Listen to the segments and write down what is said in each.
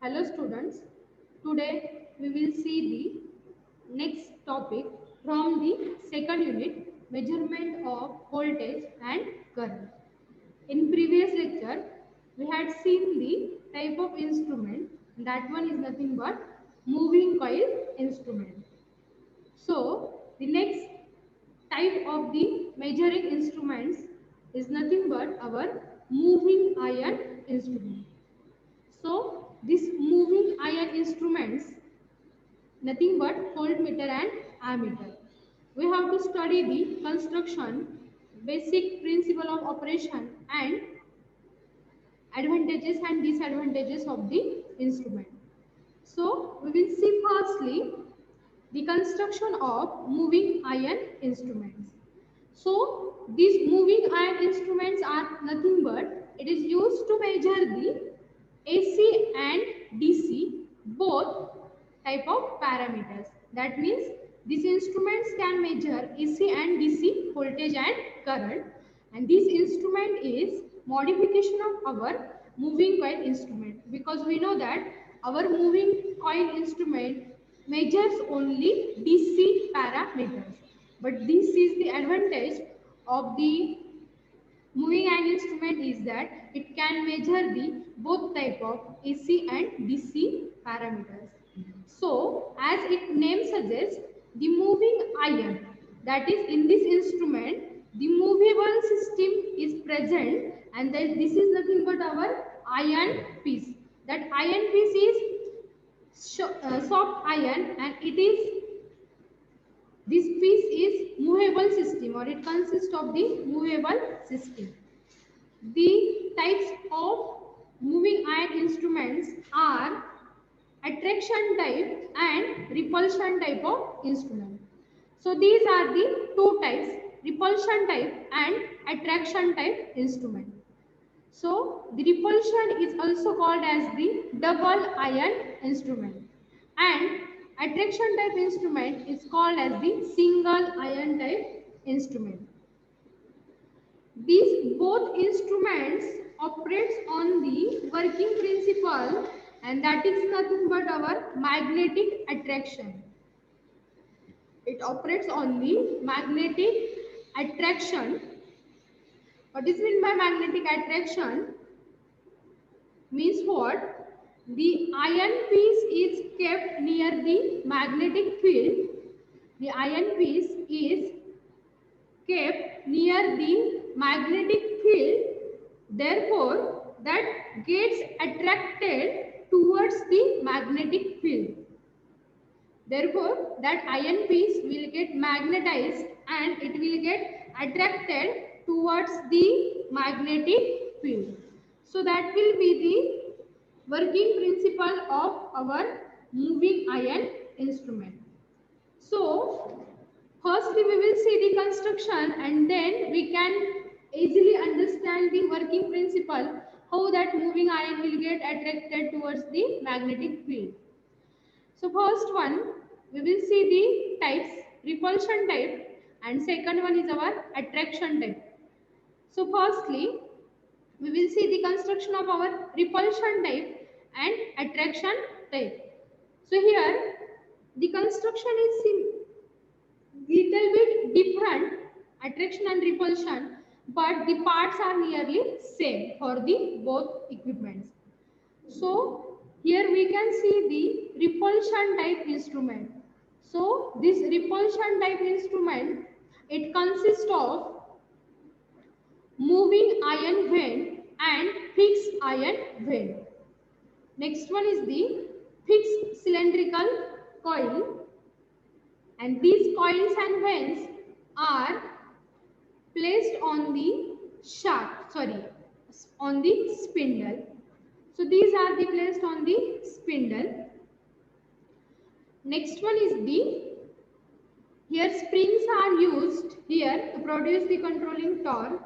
Hello students, today we will see the next topic from the second unit, measurement of voltage and current. In previous lecture we had seen the type of instrument, that one is nothing but moving coil instrument. So the next type of the measuring instruments is nothing but our moving iron instrument. So this moving iron instruments nothing but voltmeter and ammeter. We have to study the construction, basic principle of operation and advantages and disadvantages of the instrument. So we will see firstly the construction of moving iron instruments. So these moving iron instruments are nothing but it is used to measure the AC and DC both type of parameters. That means these instruments can measure AC and DC voltage and current, and this instrument is modification of our moving coil instrument, because we know that our moving coil instrument measures only DC parameters. But this is the advantage of the moving iron instrument is that it can measure the both type of AC and DC parameters. So, as its name suggests, the moving iron, that is in this instrument, the movable system is present, and then this is nothing but our iron piece. That iron piece is soft iron, and it is this piece is movable system, or it consists of the movable system. The types of moving iron instruments are attraction type and repulsion type of instrument. So these are the two types, repulsion type and attraction type instrument. So the repulsion is also called as the double iron instrument, and attraction type instrument is called as the single iron type instrument. These both instruments operates on the working principle, and that is nothing but our magnetic attraction. It operates on the magnetic attraction. What is meant by magnetic attraction? Means what? The iron piece is kept near the magnetic field. The iron piece is kept near the magnetic field, therefore that gets attracted towards the magnetic field. Therefore that iron piece will get magnetized and it will get attracted towards the magnetic field. So that will be the working principle of our moving iron instrument. So firstly we will see the construction, and then we can easily understand the working principle, how that moving iron will get attracted towards the magnetic field. So first one we will see the types, repulsion type, and second one is our attraction type. So firstly we will see the construction of our repulsion type and attraction type. So here the construction is little bit different, attraction and repulsion, but the parts are nearly same for the both equipments. So here we can see the repulsion type instrument. So this repulsion type instrument, it consists of moving iron vane and fixed iron vane. Next one is the fixed cylindrical coil, and these coils and vanes are placed on the shaft, on the spindle. So these are the placed on the spindle. Next one is the, here springs are used here to produce the controlling torque,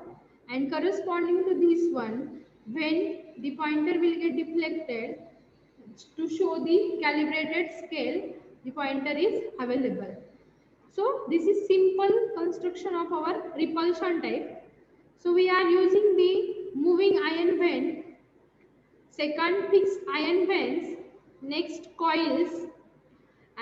and corresponding to this one, when the pointer will get deflected, to show the calibrated scale, the pointer is available. So this is simple construction of our repulsion type. So we are using the moving iron vane, second fixed iron vanes, next coils,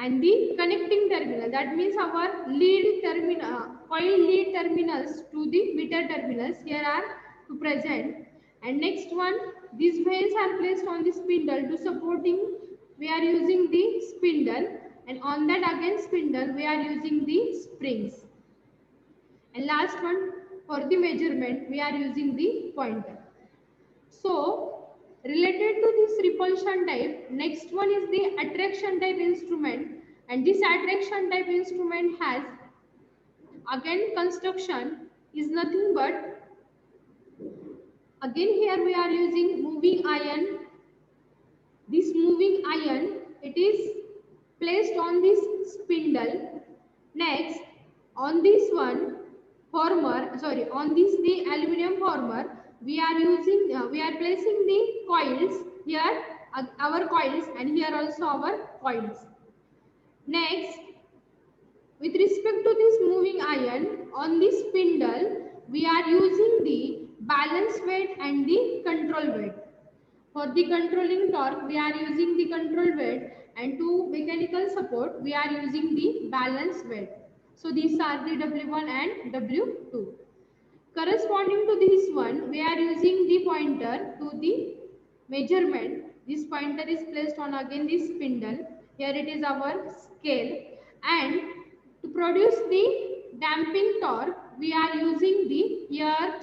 and the connecting terminal. That means our lead terminal, coil lead terminals to the meter terminals here are to present. And next one, these vanes are placed on the spindle to supporting. We are using the spindle, and on that again spindle we are using the springs. And last one, for the measurement we are using the pointer. So, related to this repulsion type, next one is the attraction type instrument, and this attraction type instrument has again construction is nothing but, again here we are using moving iron. This moving iron, it is placed on this spindle. Next, on this one former, sorry, on this the aluminum former, we are using, we are placing the coils here, our coils, and here also our coils. Next, with respect to this moving iron, on this spindle, we are using the balance weight and the control weight. For the controlling torque, we are using the control weight, and to mechanical support, we are using the balance weight. So these are the W1 and W2. Corresponding to this one, we are using the pointer to the measurement. This pointer is placed on again this spindle. Here it is our scale, and to produce the damping torque, we are using the air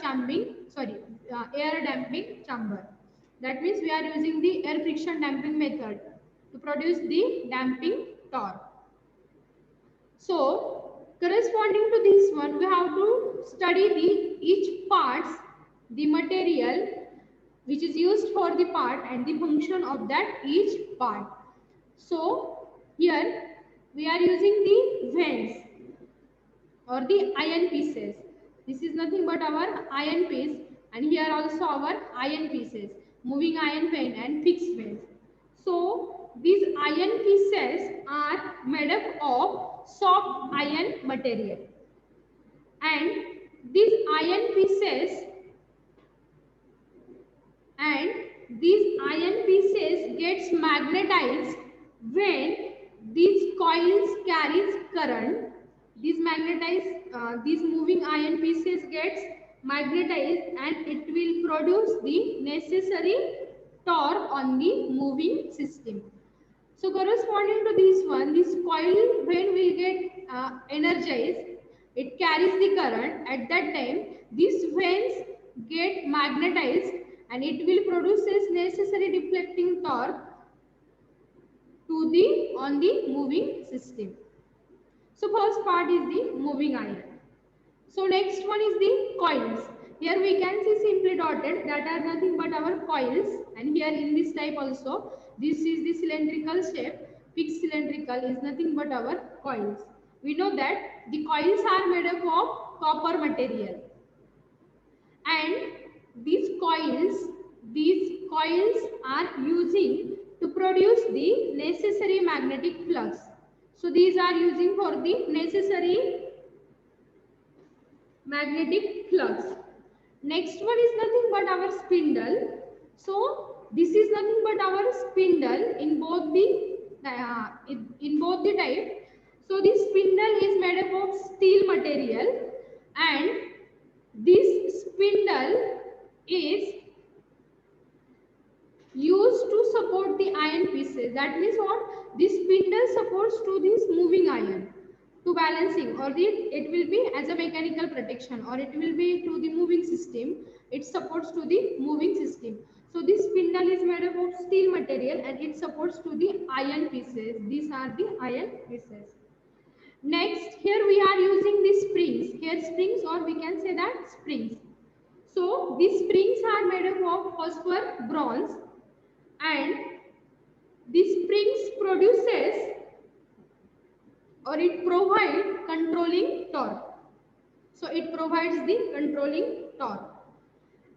damping chamber. That means we are using the air friction damping method to produce the damping torque. So, corresponding to this one, we have to study the each parts, the material which is used for the part and the function of that each part. So, here we are using the vanes or the iron pieces. This is nothing but our iron piece, and here also our iron pieces, moving iron vane and fixed vanes. So these iron pieces are made up of soft iron material, and these iron pieces gets magnetized when these coils carries current. These moving iron pieces gets magnetized, and it will produce the necessary torque on the moving system. So corresponding to this one, this coil when will get energized, it carries the current. At that time, these vanes get magnetized, and it will produce its necessary deflecting torque to the on the moving system. So first part is the moving iron. So next one is the coils. Here we can see simply dotted, that are nothing but our coils, and here in this type also, this is the cylindrical shape. Fixed cylindrical is nothing but our coils. We know that the coils are made up of copper material, and these coils are using to produce the necessary magnetic flux. So these are using for the necessary magnetic flux. Next one is nothing but our spindle. So this is nothing but our spindle in both the type. So this spindle is made up of steel material, and this spindle is used to support the iron pieces. That means what? This spindle supports to this moving iron to balancing, or it will be as a mechanical protection, or it will be to the moving system. It supports to the moving system. So this spindle is made up of steel material, and it supports to the iron pieces. These are the iron pieces. Next, here we are using the springs. Here springs, or we can say that springs. So these springs are made up of phosphor bronze, and these springs produces, or it provides controlling torque. So it provides the controlling torque.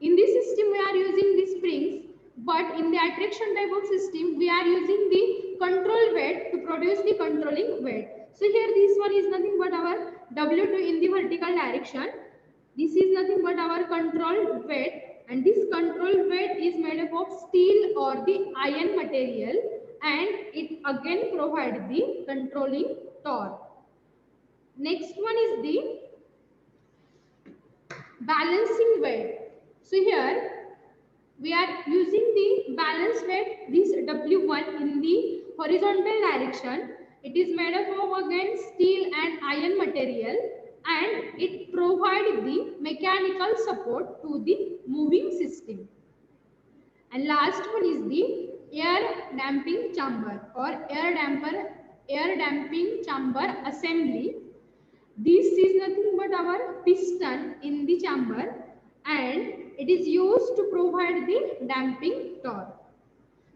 In this system we are using the springs, but in the attraction type of system we are using the control weight to produce the controlling weight. So here this one is nothing but our W2 in the vertical direction. This is nothing but our control weight, and this control weight is made up of steel or the iron material, and it again provides the controlling torque. Next one is the balancing weight. So here we are using the balance weight, this W1 in the horizontal direction. It is made up of again steel and iron material, and it provides the mechanical support to the moving system. And last one is the air damping chamber or air damping chamber assembly. This is nothing but our piston in the chamber, and it is used to provide the damping torque.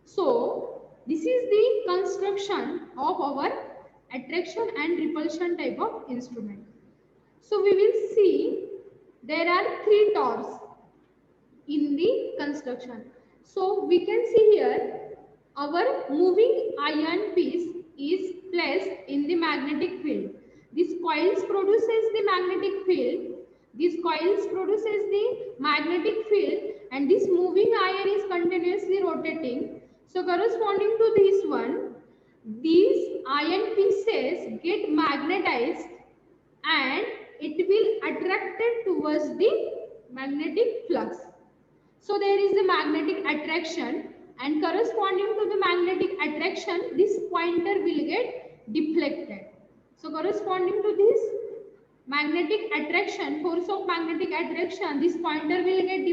So this is the construction of our attraction and repulsion type of instrument. So we will see there are three torques in the construction. So we can see here our moving iron piece is placed in the magnetic field. This coils produces the magnetic field. These coils produces the magnetic field, and this moving iron is continuously rotating. So corresponding to this one, these iron pieces get magnetized and it will attracted towards the magnetic flux. So there is the magnetic attraction, and corresponding to the magnetic attraction, this pointer will get deflected. So corresponding to this magnetic attraction, force of magnetic attraction, this pointer will get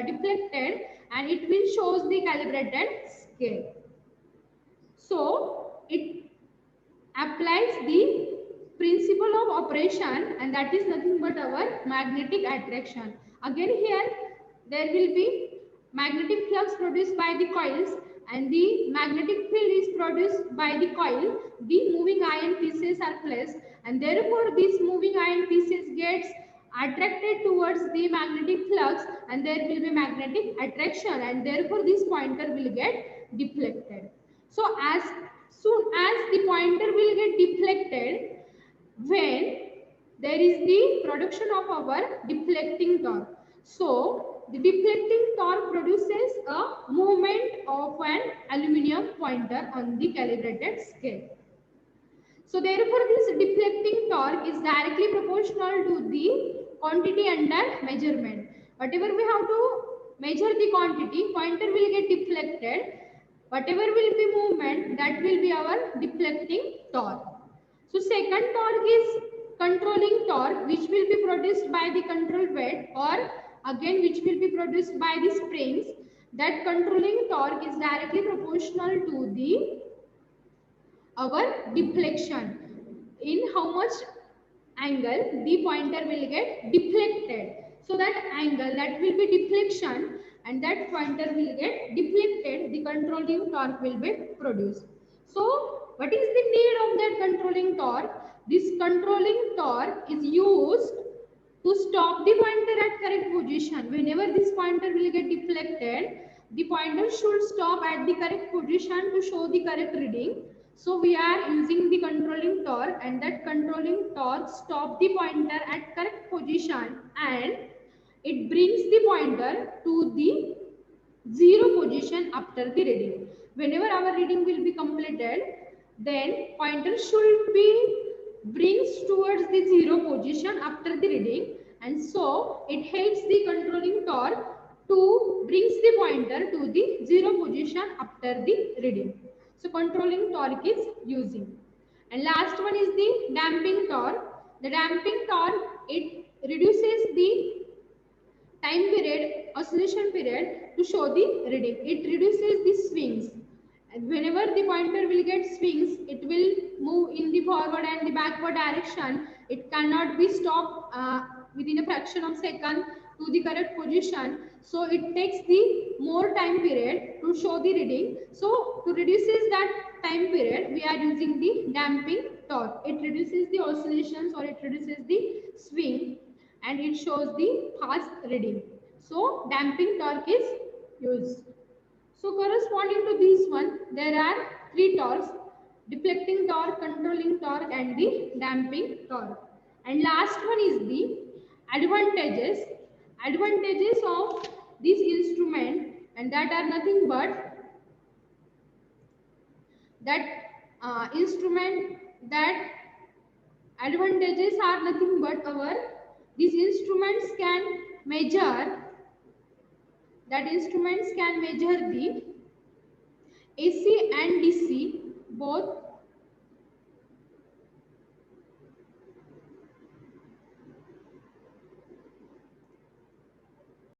deflected and it will shows the calibrated scale. So it applies the principle of operation, and that is nothing but our magnetic attraction. Again here there will be magnetic flux produced by the coils, and the magnetic field is produced by the coil. The moving iron pieces are placed, and therefore these moving iron pieces gets attracted towards the magnetic flux, and there will be magnetic attraction, and therefore this pointer will get deflected. So as soon as the pointer will get deflected, when there is the production of our deflecting torque. So the deflecting torque produces a movement of an aluminum pointer on the calibrated scale. So therefore this deflecting torque is directly proportional to the quantity under measurement. Whatever we have to measure the quantity, pointer will get deflected. Whatever will be movement, that will be our deflecting torque. So second torque is controlling torque, which will be produced by the control weight, or again which will be produced by the springs. That controlling torque is directly proportional to the our deflection. In how much angle the pointer will get deflected. So that angle, that will be deflection, and that pointer will get deflected, the controlling torque will be produced. So what is the need of that controlling torque? This controlling torque is used to stop the pointer at correct position. Whenever this pointer will get deflected, the pointer should stop at the correct position to show the correct reading. So we are using the controlling torque, and that controlling torque stop the pointer at correct position, and it brings the pointer to the zero position after the reading. Whenever our reading will be completed, then pointer should be brings towards the zero position after the reading, and so it helps the controlling torque to brings the pointer to the zero position after the reading. So controlling torque is using. And last one is the damping torque. The damping torque, it reduces the time period, oscillation period to show the reading. It reduces the swings. And whenever the pointer will get swings, it will move in the forward and the backward direction. It cannot be stopped within a fraction of second to the correct position. So it takes the more time period to show the reading. So to reduces that time period, we are using the damping torque. It reduces the oscillations, or it reduces the swing, and it shows the fast reading. So damping torque is used. So corresponding to this one, there are three torques: deflecting torque, controlling torque, and the damping torque. And last one is the advantages. Advantages of this instrument, and that are nothing but that instrument, that advantages are nothing but our, these instruments can measure, that instruments can measure the AC and DC both